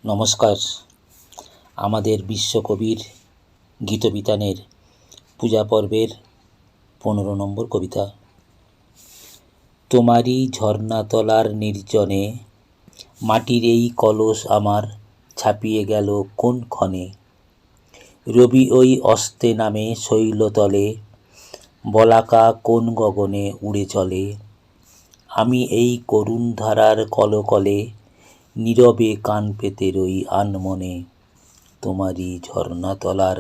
নমস্কার। আমাদের বিশ্বকবির গীতবিতানের পূজা পর্বের 15 নম্বর কবিতা। তোমারই ঝর্ণাতলার নির্জনে মাটির এই কলস আমার ছাপিয়ে গেল কোন ক্ষণে। রবি ওই অস্তে নামে শৈলতলে, বলাকা কোন গগনে উড়ে চলে। আমি এই করুণ ধারার কলকলে নীরবে কান পেতে রই আনমনে, তোমারই ঝর্ণাতলার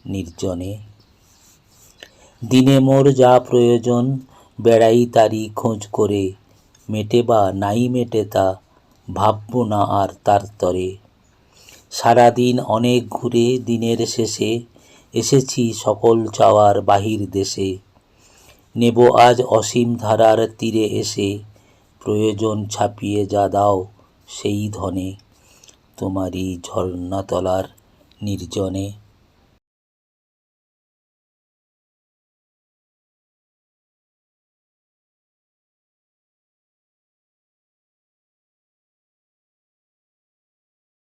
নির্জনে। দিনে মোর যা প্রয়োজন বেড়াই তারই খোঁজ করে, মেটে বা নাই মেটে তা ভাবব না আর তার তরে। সারাদিন অনেক ঘুরে দিনের শেষে এসেছি সকল চাওয়ার বাহির দেশে। নেব আজ অসীম ধারার তীরে এসে, প্রয়োজন ছাপিয়ে যা দাও সেই ধনে, তোমারই ঝর্ণাতলার নির্জনে।